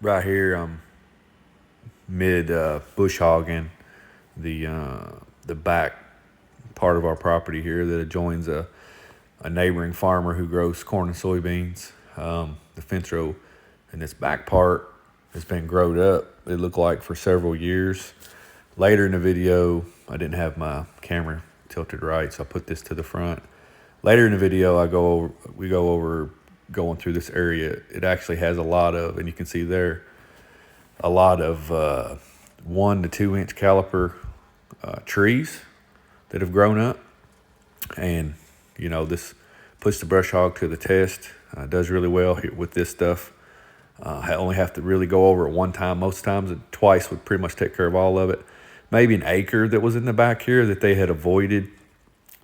Right here, I'm mid bush hogging the back part of our property here that adjoins a neighboring farmer who grows corn and soybeans. The fence row in this back part has been growed up, it looked like, for several years. Later in the video, I didn't have my camera tilted right, so I put this to the front. Later in the video, we go over going through this area. It actually has a lot of, and you can see there, a lot of 1 to 2 inch caliper trees that have grown up. And, this puts the brush hog to the test. Does really well with this stuff. I only have to really go over it one time. Most times, twice would pretty much take care of all of it. Maybe an acre that was in the back here that they had avoided.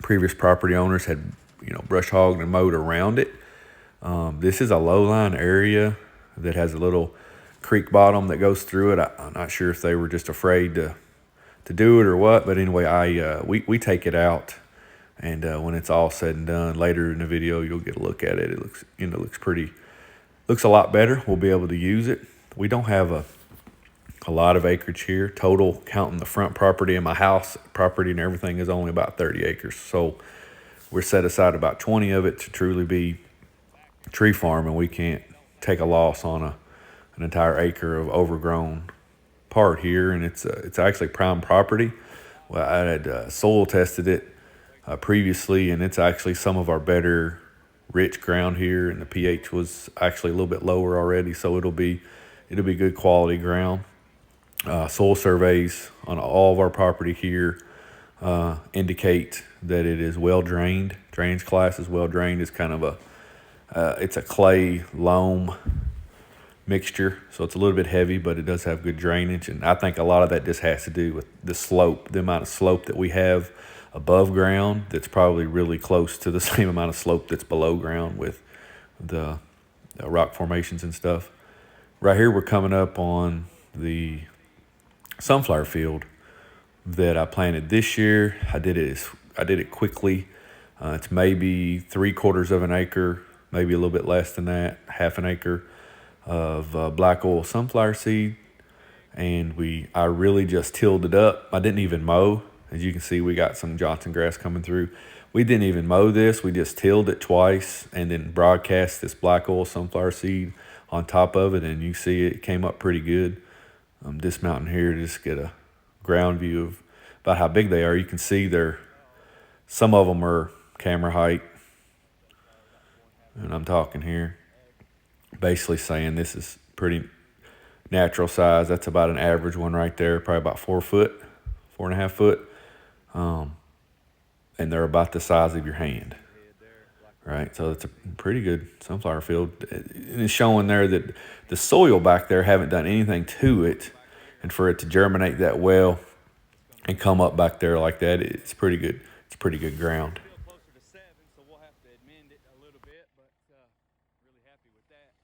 Previous property owners had, brush hogged and mowed around it. This is a low-lying area that has a little creek bottom that goes through it. I'm not sure if they were just afraid to do it or what, but anyway, we take it out, and when it's all said and done, later in the video, you'll get a look at it. It looks a lot better. We'll be able to use it. We don't have a lot of acreage here. Total, counting the front property and my house property and everything, is only about 30 acres. So we're set aside about 20 of it to truly be tree farm, and we can't take a loss on an entire acre of overgrown part here. And it's actually prime property. Well, I had soil tested it previously, and it's actually some of our better rich ground here, and the pH was actually a little bit lower already, so it'll be good quality ground. Soil surveys on all of our property here indicate that it is well drained. Drainage class is well drained. It's kind of it's a clay loam mixture, so it's a little bit heavy, but it does have good drainage. And I think a lot of that just has to do with the slope, the amount of slope that we have above ground. That's probably really close to the same amount of slope that's below ground with the rock formations and stuff. Right here, we're coming up on the sunflower field that I planted this year. I did it quickly. It's maybe 3/4 of an acre, maybe a little bit less than that, half an acre of black oil sunflower seed. And I really just tilled it up. I didn't even mow. As you can see, we got some Johnson grass coming through. We didn't even mow this. We just tilled it twice and then broadcast this black oil sunflower seed on top of it. And you see it came up pretty good. Dismounting here to just get a ground view of about how big they are. You can see some of them are camera height. And I'm talking here, basically saying this is pretty natural size. That's about an average one right there, probably about 4 foot, 4.5 foot. And they're about the size of your hand, right? So it's a pretty good sunflower field. And it's showing there that the soil back there, haven't done anything to it. And for it to germinate that well and come up back there like that, it's pretty good. It's pretty good ground. Closer to 7, so we'll have to amend it a little bit, but really happy with that.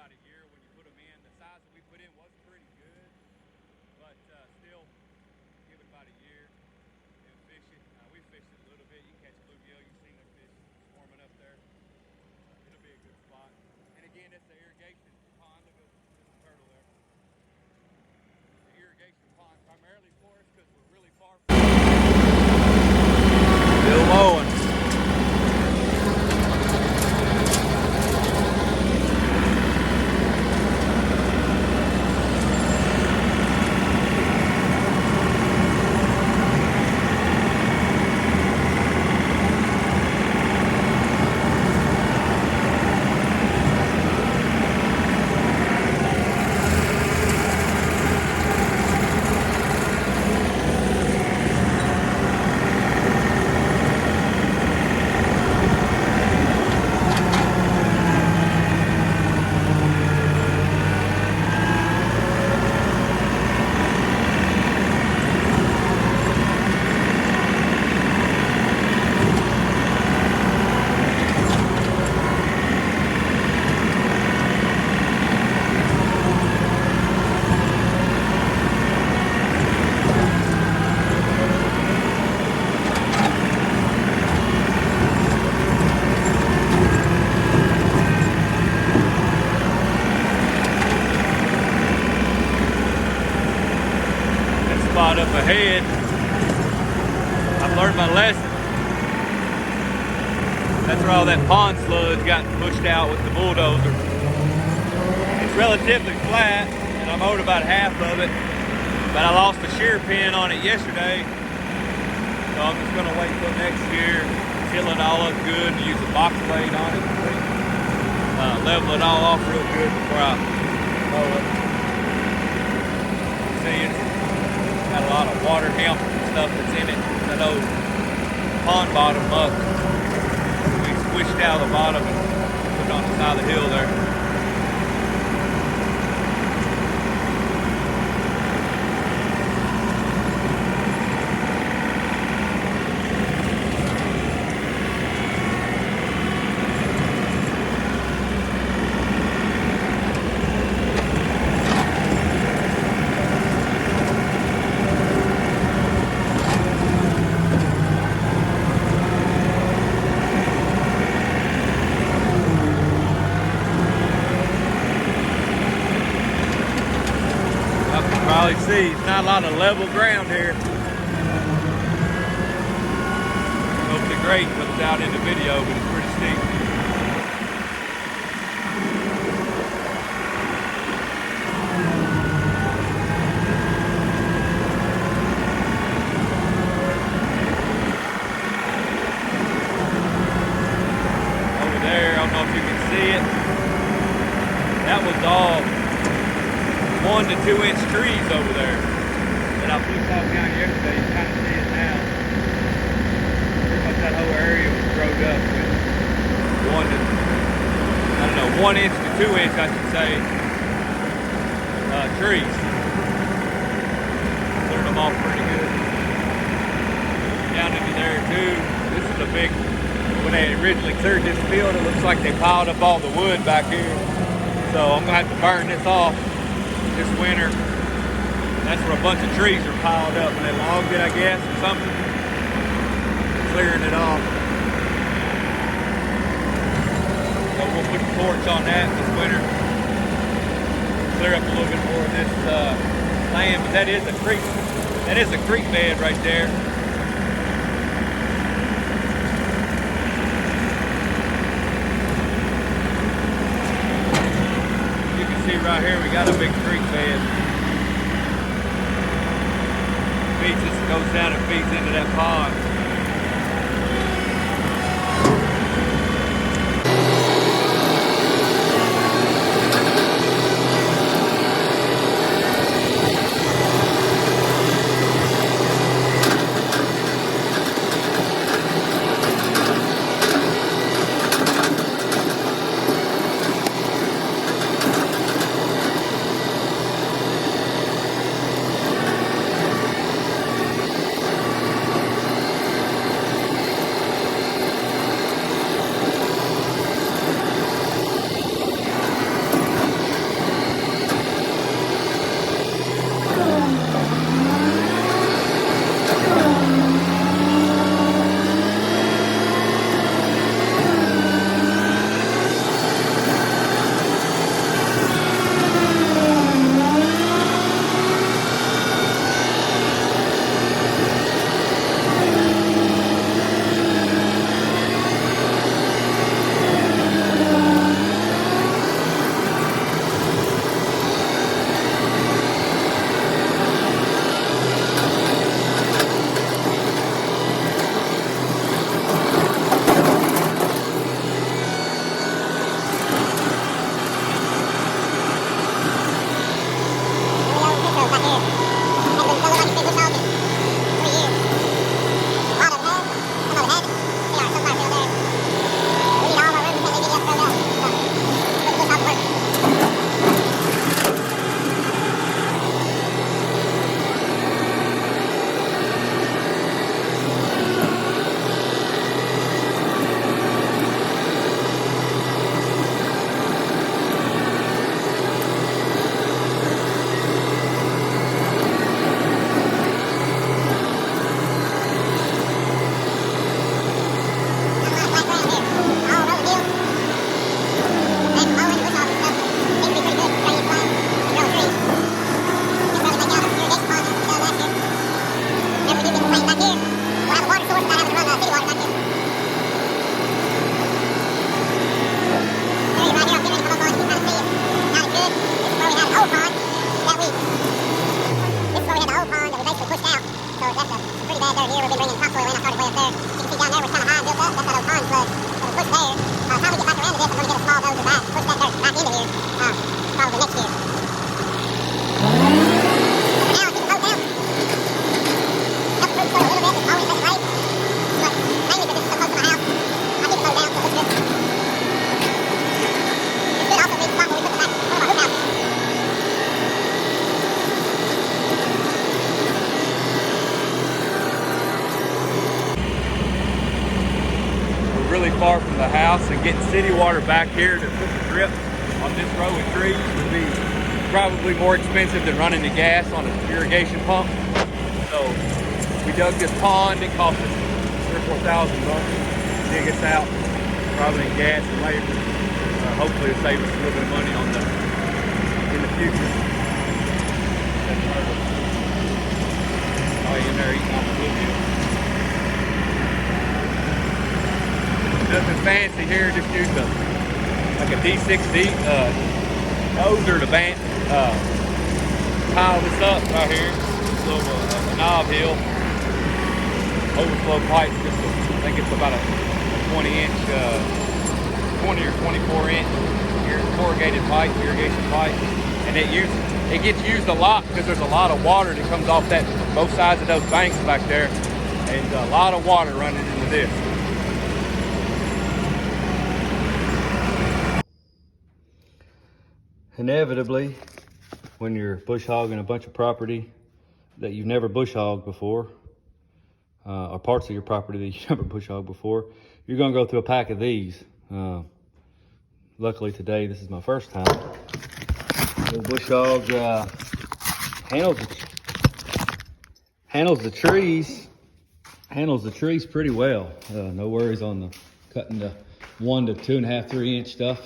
about a year when you put them in. The size that we put in was pretty good, but still give it about a year and fish it. We fished it a little bit. You can catch bluegill. You've seen their fish swarming up there. It'll be a good spot. And again, it's the irrigation pond. Look at the turtle there. The irrigation pond primarily for us because we're really far from still mowing. Spot up ahead. I've learned my lesson. That's where all that pond sludge got pushed out with the bulldozer. It's relatively flat, and I mowed about half of it, but I lost a shear pin on it yesterday, so I'm just gonna wait till next year, till it all up good, and use a box blade on it, level it all off real good before I mow it. See, it's got a lot of water hemp and stuff that's in it. That old pond bottom muck. We squished out the bottom and put it on the side of the hill there. Probably see, it's not a lot of level ground here. Hopefully great comes out in the video, but it's pretty steep. Over there, I don't know if you can see it. That was all 1 to 2 inch trees over there that I flipped off down yesterday. You kind of see it now. Pretty much that whole area was growed up with 1 inch to 2 inch, I should say, trees. Cleared them off pretty good. Down into there too. This is a big, when they originally cleared this field, it looks like they piled up all the wood back here. So I'm gonna have to burn this off this winter. That's where a bunch of trees are piled up when they logged it, I guess, or something. Clearing it off. So we'll put the torch on that this winter. Clear up a little bit more of this land, but that is a creek. That is a creek bed right there. See right here, we got a big creek bed. Feeds just goes down and feeds into that pond. Really far from the house, and getting city water back here to put the drip on this row of trees would be probably more expensive than running the gas on an irrigation pump. So we dug this pond. It cost us $3,000 or $4,000 to dig us out, probably in gas and labor. Hopefully it'll save us a little bit of money on in the future. Oh, in there eating on the bluegill. Nothing fancy here, just use like a D6D noser to pile this up right here. This little a knob hill. Overflow pipe, I think it's about a 20-inch, 20 or 24-inch corrugated pipe, irrigation pipe. And it gets used a lot because there's a lot of water that comes off both sides of those banks back there. And a lot of water running into this. Inevitably, when you're bush hogging a bunch of property that you've never bush hogged before, or parts of your property that you've never bush hogged before, you're going to go through a pack of these. Luckily today, this is my first time. The bush hog handles the trees pretty well. No worries on the cutting the 1 to 2.5, 3-inch stuff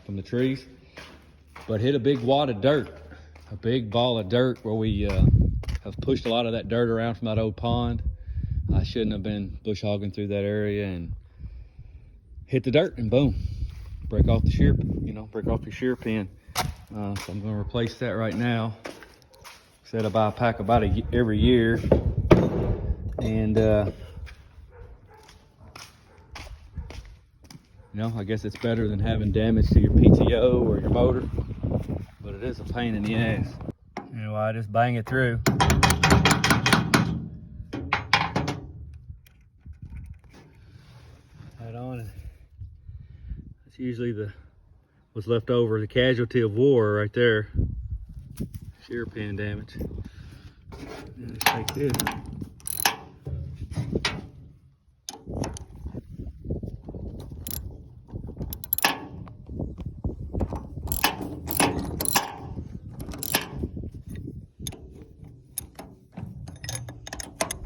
from the trees. But hit a big wad of dirt, a big ball of dirt where we have pushed a lot of that dirt around from that old pond. I shouldn't have been bush hogging through that area, and hit the dirt and boom, break off the shear, break off your shear pin. So I'm going to replace that right now. Said I buy a pack about every year, and I guess it's better than having damage to your PTO or your motor, but it is a pain in the ass. Anyway, I just bang it through. Right on. That's usually what's left over, the casualty of war right there. Shear pin damage. Let's take this.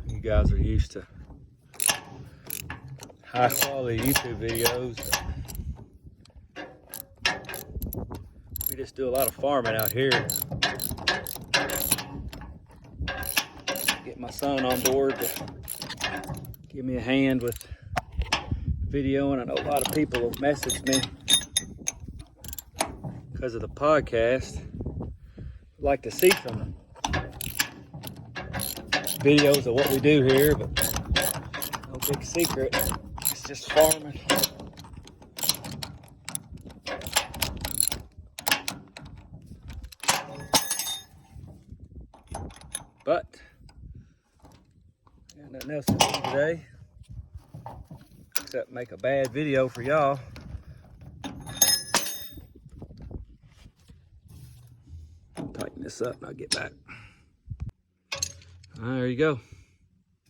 You guys are used to high quality YouTube videos. We just do a lot of farming out here. Get my son on board to give me a hand with video, and I know a lot of people have messaged me because of the podcast. I'd like to see some videos of what we do here, but no big secret, it's just farming. But got nothing else to do today except make a bad video for y'all. Tighten this up and I'll get back. There you go.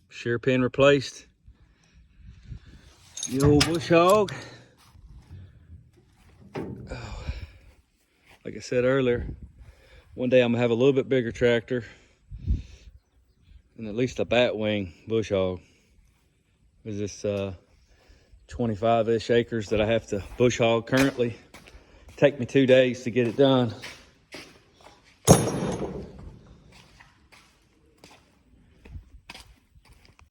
Shear pin replaced. The old bush hog. Oh, like I said earlier, one day I'm gonna have a little bit bigger tractor and at least a bat wing bush hog. There's this 25-ish acres that I have to bush hog currently. Take me 2 days to get it done.